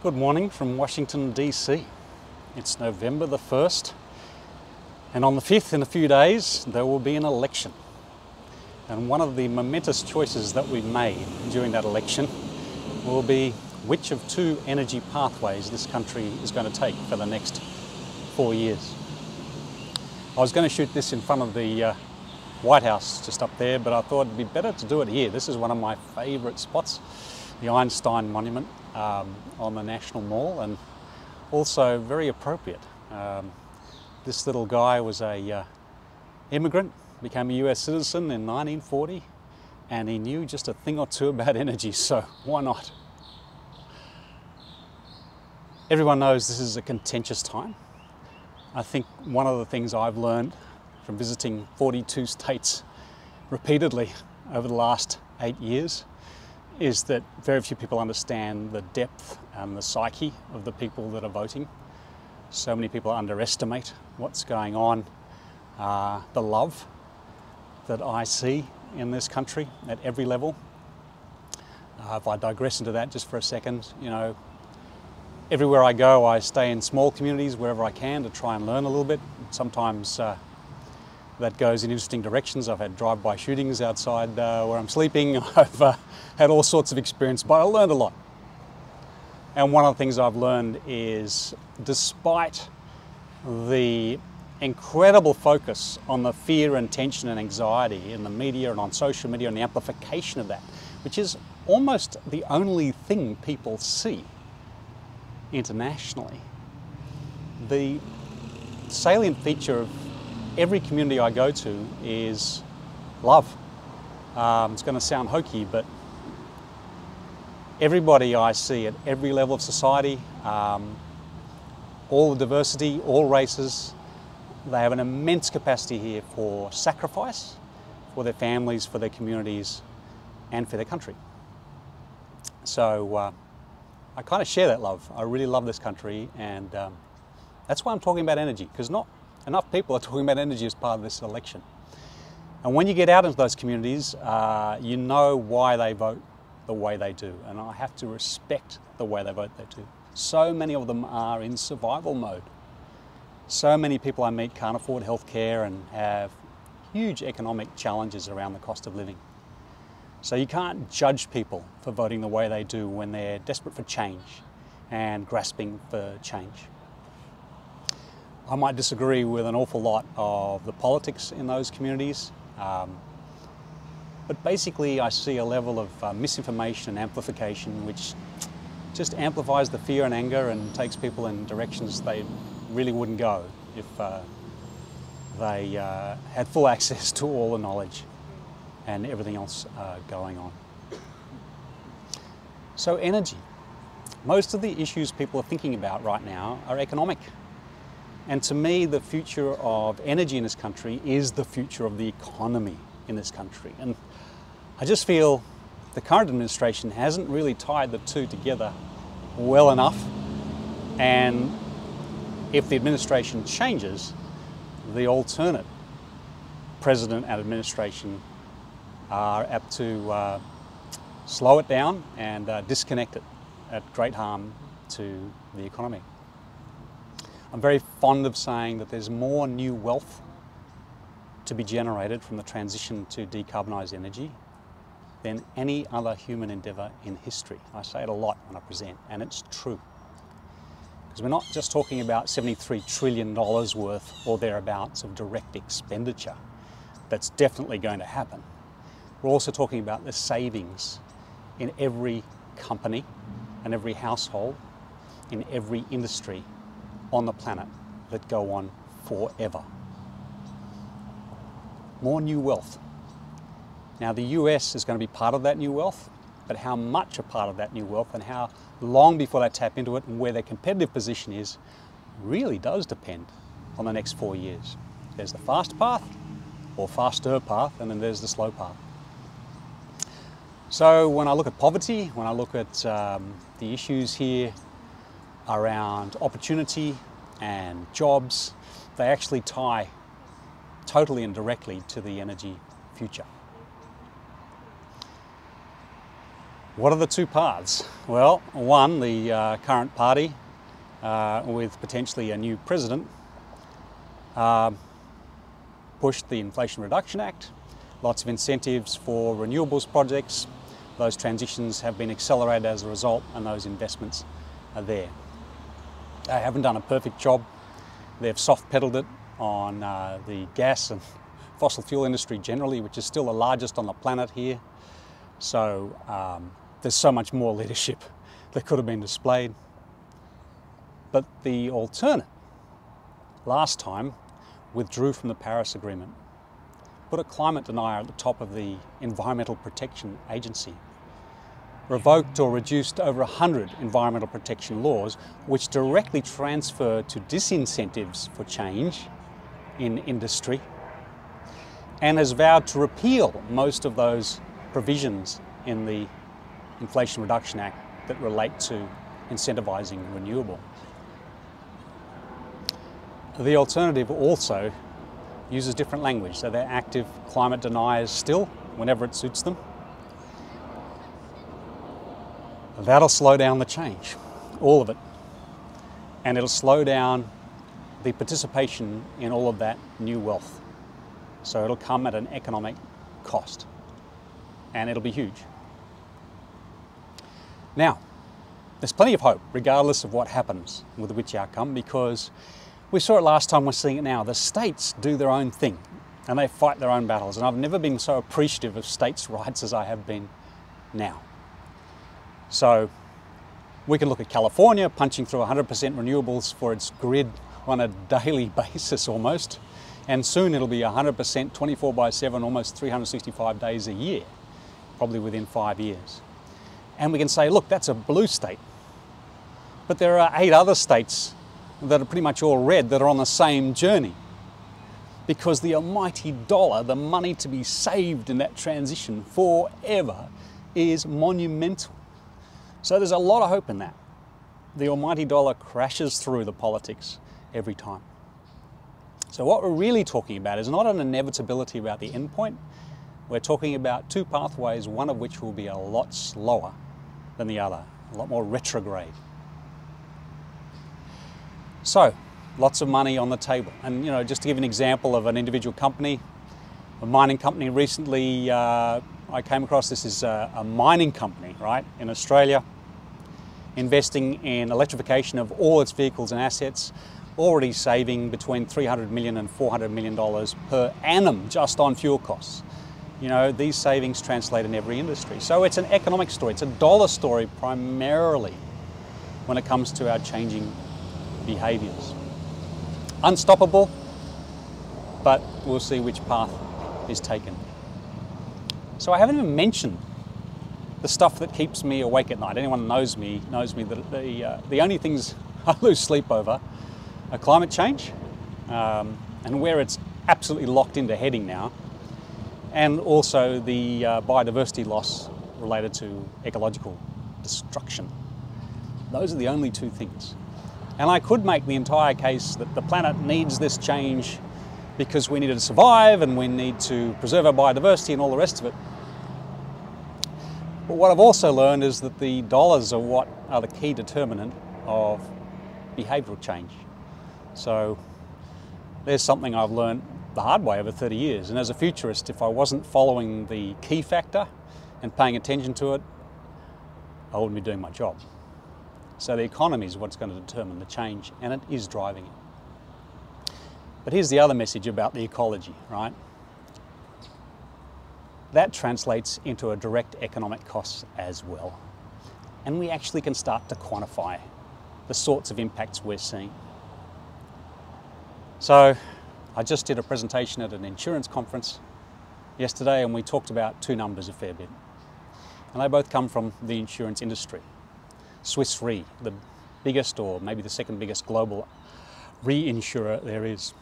Good morning from Washington, D.C. It's November the 1st, and on the 5th, in a few days, there will be an election. And one of the momentous choices that we've made during that election will be which of two energy pathways this country is going to take for the next 4 years. I was going to shoot this in front of the White House just up there, but I thought it'd be better to do it here. This is one of my favourite spots, the Einstein Monument on the National Mall, and also very appropriate. This little guy was a immigrant, became a US citizen in 1940, and he knew just a thing or two about energy, so why not? Everyone knows this is a contentious time. I think one of the things I've learned from visiting 42 states repeatedly over the last 8 years is that very few people understand the depth and the psyche of the people that are voting. So many people underestimate what's going on, the love that I see in this country at every level. If I digress into that just for a second, you know, everywhere I go I stay in small communities wherever I can to try and learn a little bit. Sometimes that goes in interesting directions. I've had drive-by shootings outside where I'm sleeping. I've had all sorts of experience, but I learned a lot. And one of the things I've learned is, despite the incredible focus on the fear and tension and anxiety in the media and on social media and the amplification of that, which is almost the only thing people see internationally, the salient feature of every community I go to is love. It's going to sound hokey, but everybody I see at every level of society, all the diversity, all races, they have an immense capacity here for sacrifice, for their families, for their communities, and for their country. So I kind of share that love. I really love this country, and that's why I'm talking about energy, because not enough people are talking about energy as part of this election. And when you get out into those communities, you know why they vote the way they do, and I have to respect the way they vote they do. So many of them are in survival mode. So many people I meet can't afford healthcare and have huge economic challenges around the cost of living. So you can't judge people for voting the way they do when they're desperate for change and grasping for change. I might disagree with an awful lot of the politics in those communities, but basically I see a level of misinformation and amplification which just amplifies the fear and anger and takes people in directions they really wouldn't go if they had full access to all the knowledge and everything else going on. So energy. Most of the issues people are thinking about right now are economic. And to me, the future of energy in this country is the future of the economy in this country. And I just feel the current administration hasn't really tied the two together well enough. And if the administration changes, the alternate president and administration are apt to slow it down and disconnect it at great harm to the economy. I'm very fond of saying that there's more new wealth to be generated from the transition to decarbonised energy than any other human endeavour in history. I say it a lot when I present, and it's true. Because we're not just talking about $73 trillion worth or thereabouts of direct expenditure. That's definitely going to happen. We're also talking about the savings in every company and every household, in every industry on the planet that go on forever. More new wealth. Now the US is going to be part of that new wealth, but how much a part of that new wealth and how long before they tap into it and where their competitive position is really does depend on the next 4 years. There's the fast path or faster path, and then there's the slow path. So when I look at poverty, when I look at the issues here around opportunity and jobs, they actually tie totally and directly to the energy future. What are the two paths? Well, one, the current party with potentially a new president pushed the Inflation Reduction Act, lots of incentives for renewables projects. Those transitions have been accelerated as a result, and those investments are there. They haven't done a perfect job. They've soft-pedaled it on the gas and fossil fuel industry generally, which is still the largest on the planet here. So there's so much more leadership that could have been displayed. But the alternate, last time, withdrew from the Paris Agreement, put a climate denier at the top of the Environmental Protection Agency, revoked or reduced over 100 environmental protection laws which directly transfer to disincentives for change in industry, and has vowed to repeal most of those provisions in the Inflation Reduction Act that relate to incentivising renewable. The alternative also uses different language, so they're active climate deniers still, whenever it suits them. That'll slow down the change, all of it. And it'll slow down the participation in all of that new wealth. So it'll come at an economic cost, and it'll be huge. Now, there's plenty of hope, regardless of what happens with which outcome, because we saw it last time, we're seeing it now. The states do their own thing, and they fight their own battles, and I've never been so appreciative of states' rights as I have been now. So we can look at California punching through 100% renewables for its grid on a daily basis almost, and soon it'll be 100% 24/7, almost 365 days a year, probably within 5 years. And we can say, look, that's a blue state. But there are 8 other states that are pretty much all red that are on the same journey, because the almighty dollar, the money to be saved in that transition forever, is monumental. So there's a lot of hope in that. The almighty dollar crashes through the politics every time. So what we're really talking about is not an inevitability about the endpoint. We're talking about 2 pathways, one of which will be a lot slower than the other, a lot more retrograde. So, lots of money on the table. And just to give an example of an individual company, a mining company recently, I came across, this is a mining company, right, in Australia, investing in electrification of all its vehicles and assets, already saving between $300 million and $400 million per annum just on fuel costs. These savings translate in every industry. So it's an economic story. It's a dollar story primarily when it comes to our changing behaviours. Unstoppable, but we'll see which path is taken. So I haven't even mentioned the stuff that keeps me awake at night. Anyone knows me that the only things I lose sleep over are climate change, and where it's absolutely locked into heading now, and also the biodiversity loss related to ecological destruction. Those are the only 2 things. And I could make the entire case that the planet needs this change because we need to survive and we need to preserve our biodiversity and all the rest of it. But what I've also learned is that the dollars are what are the key determinant of behavioural change. So there's something I've learned the hard way over 30 years. And as a futurist, if I wasn't following the key factor and paying attention to it, I wouldn't be doing my job. So the economy is what's going to determine the change, and it is driving it. But here's the other message about the ecology, right? That translates into a direct economic cost as well. And we actually can start to quantify the sorts of impacts we're seeing. So I just did a presentation at an insurance conference yesterday, and we talked about 2 numbers a fair bit. And they both come from the insurance industry. Swiss Re, the biggest or maybe the second biggest global reinsurer there is.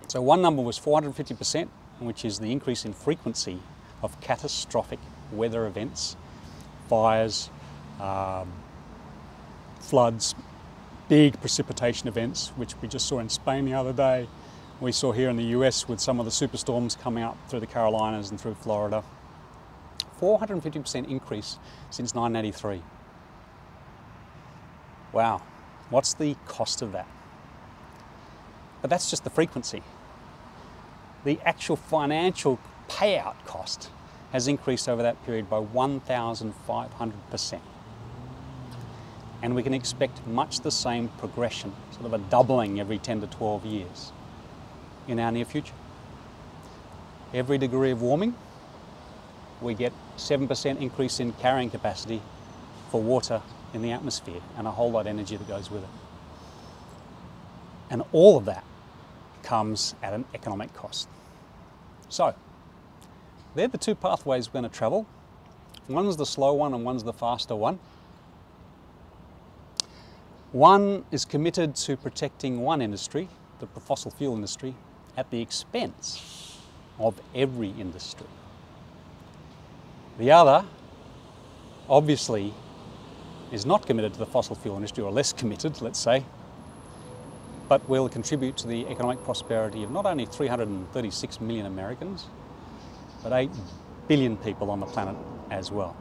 So one number was 450%, which is the increase in frequency of catastrophic weather events, fires, floods, big precipitation events, which we just saw in Spain the other day. We saw here in the US with some of the superstorms coming up through the Carolinas and through Florida. 450% increase since 1983. Wow, what's the cost of that? But that's just the frequency. The actual financial payout cost has increased over that period by 1,500%. And we can expect much the same progression, sort of a doubling every 10 to 12 years in our near future. Every degree of warming, we get 7% increase in carrying capacity for water in the atmosphere and a whole lot of energy that goes with it. And all of that comes at an economic cost. So, they're the two pathways we're going to travel. One's the slow one and one's the faster one. One is committed to protecting one industry, the fossil fuel industry, at the expense of every industry. The other, obviously, is not committed to the fossil fuel industry, or less committed, let's say, but will contribute to the economic prosperity of not only 336 million Americans, but 8 billion people on the planet as well.